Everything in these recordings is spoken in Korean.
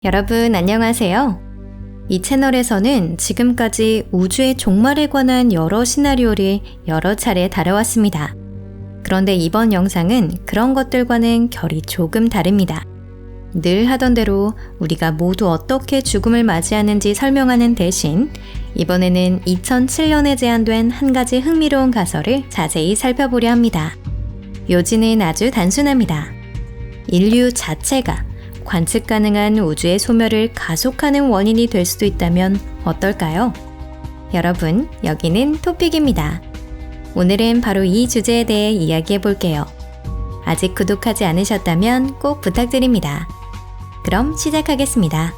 여러분 안녕하세요. 이 채널에서는 지금까지 우주의 종말에 관한 여러 시나리오를 여러 차례 다뤄왔습니다. 그런데 이번 영상은 그런 것들과는 결이 조금 다릅니다. 늘 하던 대로 우리가 모두 어떻게 죽음을 맞이하는지 설명하는 대신 이번에는 2007년에 제안된 한 가지 흥미로운 가설을 자세히 살펴보려 합니다. 요지는 아주 단순합니다. 인류 자체가 관측 가능한 우주의 소멸을 가속하는 원인이 될 수도 있다면 어떨까요? 여러분, 여기는 토픽입니다. 오늘은 바로 이 주제에 대해 이야기해 볼게요. 아직 구독하지 않으셨다면 꼭 부탁드립니다. 그럼 시작하겠습니다.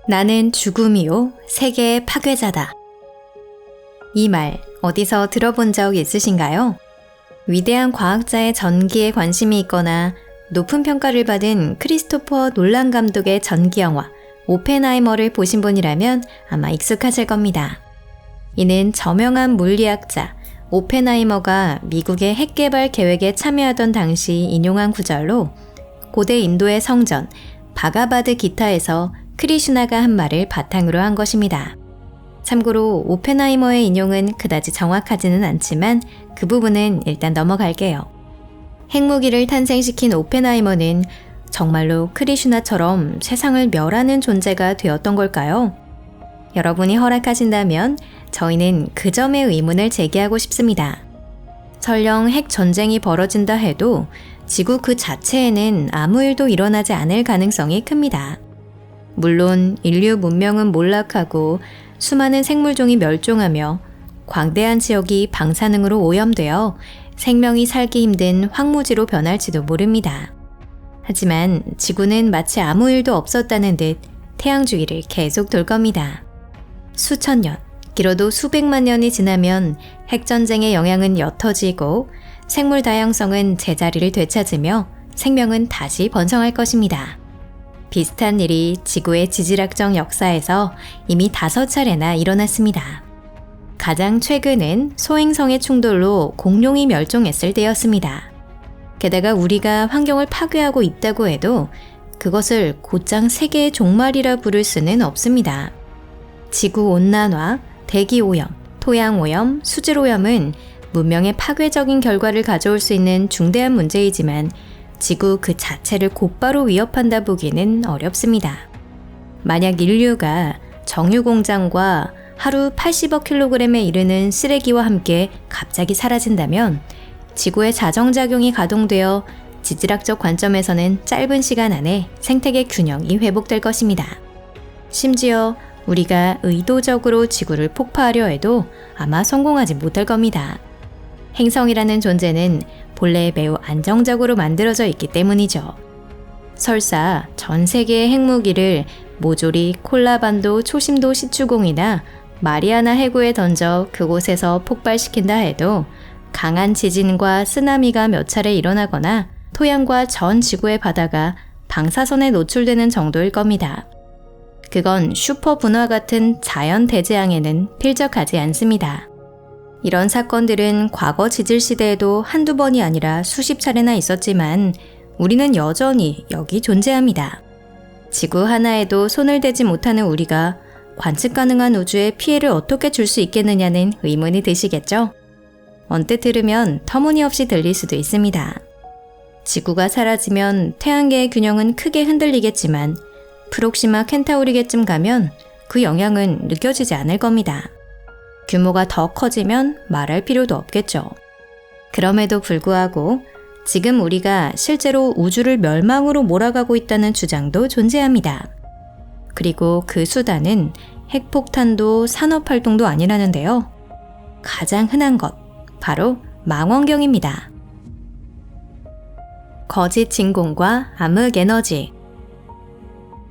나는 죽음이요 세계의 파괴자다. 이 말 어디서 들어본 적 있으신가요? 위대한 과학자의 전기에 관심이 있거나 높은 평가를 받은 크리스토퍼 놀란 감독의 전기 영화 오펜하이머를 보신 분이라면 아마 익숙하실 겁니다. 이는 저명한 물리학자 오펜하이머가 미국의 핵개발 계획에 참여하던 당시 인용한 구절로 고대 인도의 성전 바가바드 기타에서 크리슈나가 한 말을 바탕으로 한 것입니다. 참고로 오펜하이머의 인용은 그다지 정확하지는 않지만 그 부분은 일단 넘어갈게요. 핵무기를 탄생시킨 오펜하이머는 정말로 크리슈나처럼 세상을 멸하는 존재가 되었던 걸까요? 여러분이 허락하신다면 저희는 그 점에 의문을 제기하고 싶습니다. 설령 핵 전쟁이 벌어진다 해도 지구 그 자체에는 아무 일도 일어나지 않을 가능성이 큽니다. 물론 인류 문명은 몰락하고 수많은 생물종이 멸종하며 광대한 지역이 방사능으로 오염되어 생명이 살기 힘든 황무지로 변할지도 모릅니다. 하지만 지구는 마치 아무 일도 없었다는 듯 태양 주위를 계속 돌 겁니다. 수천 년, 길어도 수백만 년이 지나면 핵전쟁의 영향은 옅어지고 생물 다양성은 제자리를 되찾으며 생명은 다시 번성할 것입니다. 비슷한 일이 지구의 지질학적 역사에서 이미 5차례나 일어났습니다. 가장 최근은 소행성의 충돌로 공룡이 멸종했을 때였습니다. 게다가 우리가 환경을 파괴하고 있다고 해도 그것을 곧장 세계의 종말이라 부를 수는 없습니다. 지구온난화, 대기오염, 토양오염, 수질오염은 문명의 파괴적인 결과를 가져올 수 있는 중대한 문제이지만 지구 그 자체를 곧바로 위협한다 보기는 어렵습니다. 만약 인류가 정유공장과 하루 80억 킬로그램에 이르는 쓰레기와 함께 갑자기 사라진다면 지구의 자정작용이 가동되어 지질학적 관점에서는 짧은 시간 안에 생태계 균형이 회복될 것입니다. 심지어 우리가 의도적으로 지구를 폭파하려 해도 아마 성공하지 못할 겁니다. 행성이라는 존재는 본래 매우 안정적으로 만들어져 있기 때문이죠. 설사 전 세계의 핵무기를 모조리 콜라반도 초심도 시추공이나 마리아나 해구에 던져 그곳에서 폭발시킨다 해도 강한 지진과 쓰나미가 몇 차례 일어나거나 토양과 전 지구의 바다가 방사선에 노출되는 정도일 겁니다. 그건 슈퍼 분화 같은 자연 대재앙에는 필적하지 않습니다. 이런 사건들은 과거 지질 시대에도 한두 번이 아니라 수십 차례나 있었지만 우리는 여전히 여기 존재합니다. 지구 하나에도 손을 대지 못하는 우리가 관측 가능한 우주에 피해를 어떻게 줄 수 있겠느냐는 의문이 드시겠죠? 언뜻 들으면 터무니없이 들릴 수도 있습니다. 지구가 사라지면 태양계의 균형은 크게 흔들리겠지만 프록시마 켄타우리계쯤 가면 그 영향은 느껴지지 않을 겁니다. 규모가 더 커지면 말할 필요도 없겠죠. 그럼에도 불구하고 지금 우리가 실제로 우주를 멸망으로 몰아가고 있다는 주장도 존재합니다. 그리고 그 수단은 핵폭탄도 산업활동도 아니라는데요. 가장 흔한 것, 바로 망원경입니다. 거짓 진공과 암흑 에너지.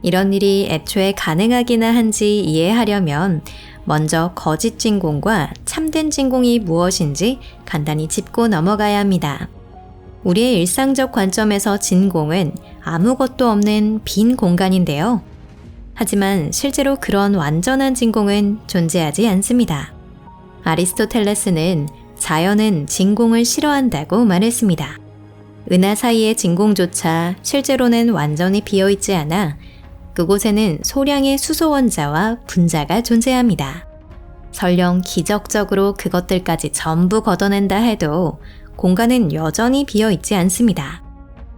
이런 일이 애초에 가능하기나 한지 이해하려면 먼저 거짓 진공과 참된 진공이 무엇인지 간단히 짚고 넘어가야 합니다. 우리의 일상적 관점에서 진공은 아무것도 없는 빈 공간인데요. 하지만 실제로 그런 완전한 진공은 존재하지 않습니다. 아리스토텔레스는 자연은 진공을 싫어한다고 말했습니다. 은하 사이의 진공조차 실제로는 완전히 비어있지 않아 그곳에는 소량의 수소 원자와 분자가 존재합니다. 설령 기적적으로 그것들까지 전부 걷어낸다 해도 공간은 여전히 비어있지 않습니다.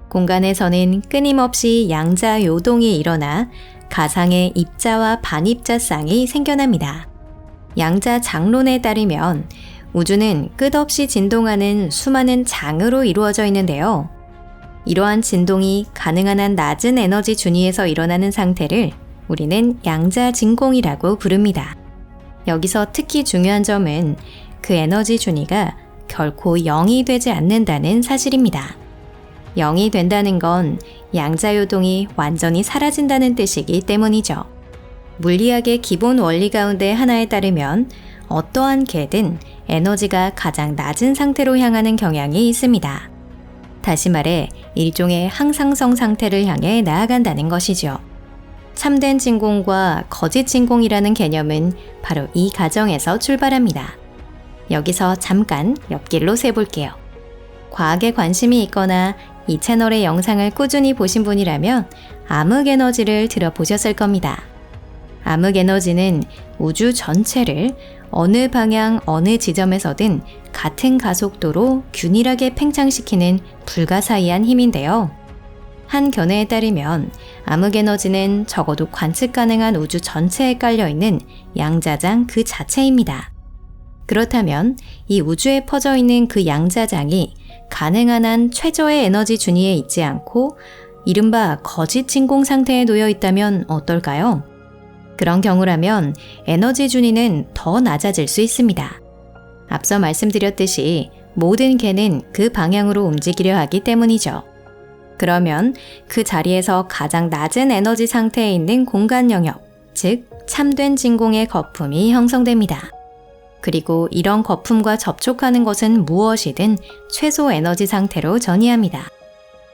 공간에서는 끊임없이 양자 요동이 일어나 가상의 입자와 반입자 쌍이 생겨납니다. 양자 장론에 따르면 우주는 끝없이 진동하는 수많은 장으로 이루어져 있는데요. 이러한 진동이 가능한 한 낮은 에너지 준위에서 일어나는 상태를 우리는 양자 진공이라고 부릅니다. 여기서 특히 중요한 점은 그 에너지 준위가 결코 0이 되지 않는다는 사실입니다. 0이 된다는 건 양자 요동이 완전히 사라진다는 뜻이기 때문이죠. 물리학의 기본 원리 가운데 하나에 따르면 어떠한 개든 에너지가 가장 낮은 상태로 향하는 경향이 있습니다. 다시 말해 일종의 항상성 상태를 향해 나아간다는 것이죠. 참된 진공과 거짓 진공이라는 개념은 바로 이 가정에서 출발합니다. 여기서 잠깐 옆길로 세볼게요. 과학에 관심이 있거나 이 채널의 영상을 꾸준히 보신 분이라면 암흑에너지를 들어보셨을 겁니다. 암흑에너지는 우주 전체를 어느 방향 어느 지점에서든 같은 가속도로 균일하게 팽창시키는 불가사의한 힘인데요. 한 견해에 따르면 암흑에너지는 적어도 관측 가능한 우주 전체에 깔려있는 양자장 그 자체입니다. 그렇다면 이 우주에 퍼져 있는 그 양자장이 가능한 한 최저의 에너지 준위에 있지 않고 이른바 거짓 진공 상태에 놓여 있다면 어떨까요? 그런 경우라면 에너지 준위는 더 낮아질 수 있습니다. 앞서 말씀드렸듯이 모든 개는 그 방향으로 움직이려 하기 때문이죠. 그러면 그 자리에서 가장 낮은 에너지 상태에 있는 공간 영역, 즉 참된 진공의 거품이 형성됩니다. 그리고 이런 거품과 접촉하는 것은 무엇이든 최소 에너지 상태로 전이합니다.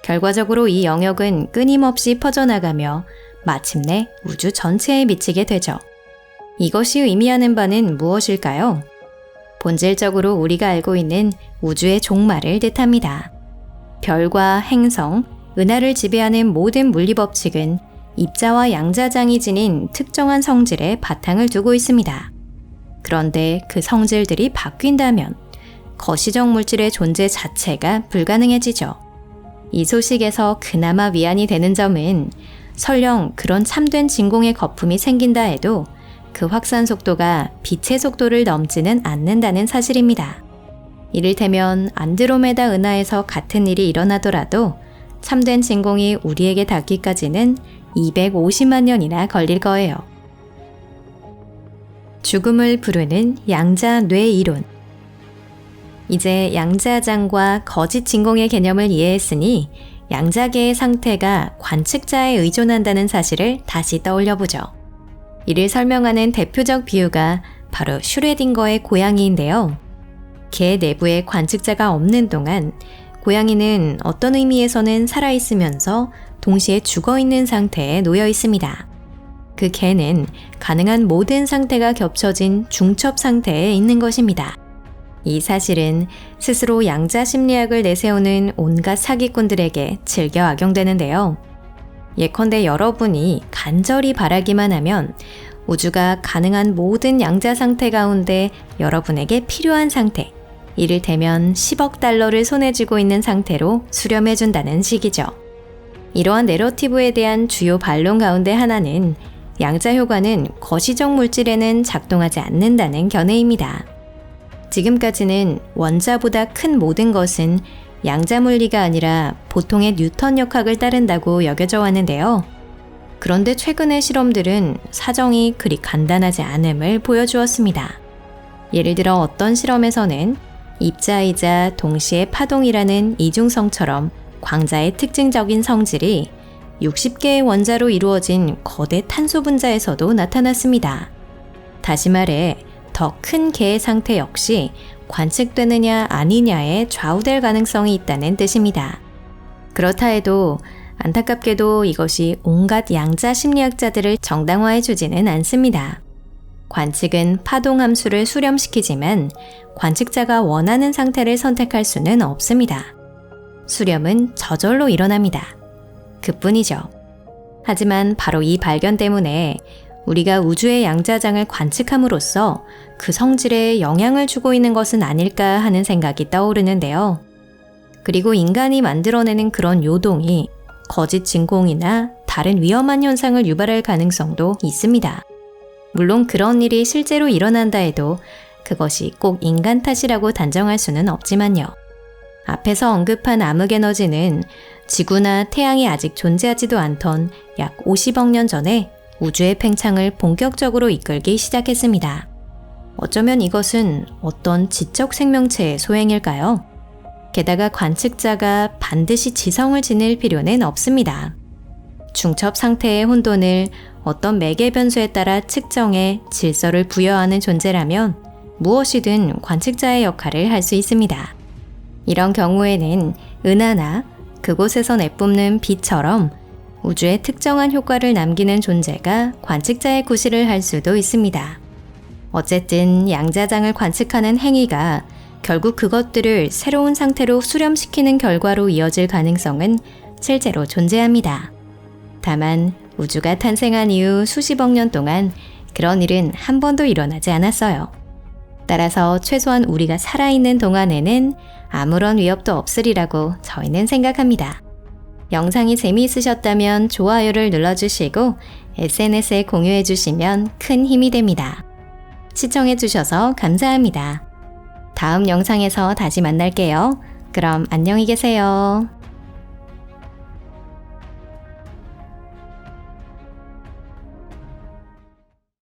결과적으로 이 영역은 끊임없이 퍼져나가며 마침내 우주 전체에 미치게 되죠. 이것이 의미하는 바는 무엇일까요? 본질적으로 우리가 알고 있는 우주의 종말을 뜻합니다. 별과 행성, 은하를 지배하는 모든 물리법칙은 입자와 양자장이 지닌 특정한 성질에 바탕을 두고 있습니다. 그런데 그 성질들이 바뀐다면 거시적 물질의 존재 자체가 불가능해지죠. 이 소식에서 그나마 위안이 되는 점은 설령 그런 참된 진공의 거품이 생긴다 해도 그 확산 속도가 빛의 속도를 넘지는 않는다는 사실입니다. 이를테면 안드로메다 은하에서 같은 일이 일어나더라도 참된 진공이 우리에게 닿기까지는 250만 년이나 걸릴 거예요. 죽음을 부르는 양자 뇌 이론. 이제 양자장과 거짓 진공의 개념을 이해했으니 양자계의 상태가 관측자에 의존한다는 사실을 다시 떠올려보죠. 이를 설명하는 대표적 비유가 바로 슈레딩거의 고양이인데요. 개 내부에 관측자가 없는 동안 고양이는 어떤 의미에서는 살아있으면서 동시에 죽어있는 상태에 놓여 있습니다. 그 개는 가능한 모든 상태가 겹쳐진 중첩 상태에 있는 것입니다. 이 사실은 스스로 양자 심리학을 내세우는 온갖 사기꾼들에게 즐겨 악용되는데요. 예컨대 여러분이 간절히 바라기만 하면 우주가 가능한 모든 양자 상태 가운데 여러분에게 필요한 상태, 이를테면 10억 달러를 손에 쥐고 있는 상태로 수렴해준다는 식이죠. 이러한 내러티브에 대한 주요 반론 가운데 하나는 양자 효과는 거시적 물질에는 작동하지 않는다는 견해입니다. 지금까지는 원자보다 큰 모든 것은 양자 물리가 아니라 보통의 뉴턴 역학을 따른다고 여겨져 왔는데요. 그런데 최근의 실험들은 사정이 그리 간단하지 않음을 보여주었습니다. 예를 들어 어떤 실험에서는 입자이자 동시에 파동이라는 이중성처럼 광자의 특징적인 성질이 60개의 원자로 이루어진 거대 탄소 분자에서도 나타났습니다. 다시 말해 더 큰 개의 상태 역시 관측되느냐 아니냐에 좌우될 가능성이 있다는 뜻입니다. 그렇다 해도 안타깝게도 이것이 온갖 양자 심리학자들을 정당화해주지는 않습니다. 관측은 파동 함수를 수렴시키지만 관측자가 원하는 상태를 선택할 수는 없습니다. 수렴은 저절로 일어납니다. 그뿐이죠. 하지만 바로 이 발견 때문에 우리가 우주의 양자장을 관측함으로써 그 성질에 영향을 주고 있는 것은 아닐까 하는 생각이 떠오르는데요. 그리고 인간이 만들어내는 그런 요동이 거짓 진공이나 다른 위험한 현상을 유발할 가능성도 있습니다. 물론 그런 일이 실제로 일어난다 해도 그것이 꼭 인간 탓이라고 단정할 수는 없지만요. 앞에서 언급한 암흑에너지는 지구나 태양이 아직 존재하지도 않던 약 50억 년 전에 우주의 팽창을 본격적으로 이끌기 시작했습니다. 어쩌면 이것은 어떤 지적 생명체의 소행일까요? 게다가 관측자가 반드시 지성을 지닐 필요는 없습니다. 중첩 상태의 혼돈을 어떤 매개 변수에 따라 측정해 질서를 부여하는 존재라면 무엇이든 관측자의 역할을 할 수 있습니다. 이런 경우에는 은하나 그곳에서 내뿜는 빛처럼 우주에 특정한 효과를 남기는 존재가 관측자의 구실을 할 수도 있습니다. 어쨌든 양자장을 관측하는 행위가 결국 그것들을 새로운 상태로 수렴시키는 결과로 이어질 가능성은 실제로 존재합니다. 다만 우주가 탄생한 이후 수십억 년 동안 그런 일은 한 번도 일어나지 않았어요. 따라서 최소한 우리가 살아있는 동안에는 아무런 위협도 없으리라고 저희는 생각합니다. 영상이 재미있으셨다면 좋아요를 눌러주시고 SNS에 공유해주시면 큰 힘이 됩니다. 시청해주셔서 감사합니다. 다음 영상에서 다시 만날게요. 그럼 안녕히 계세요.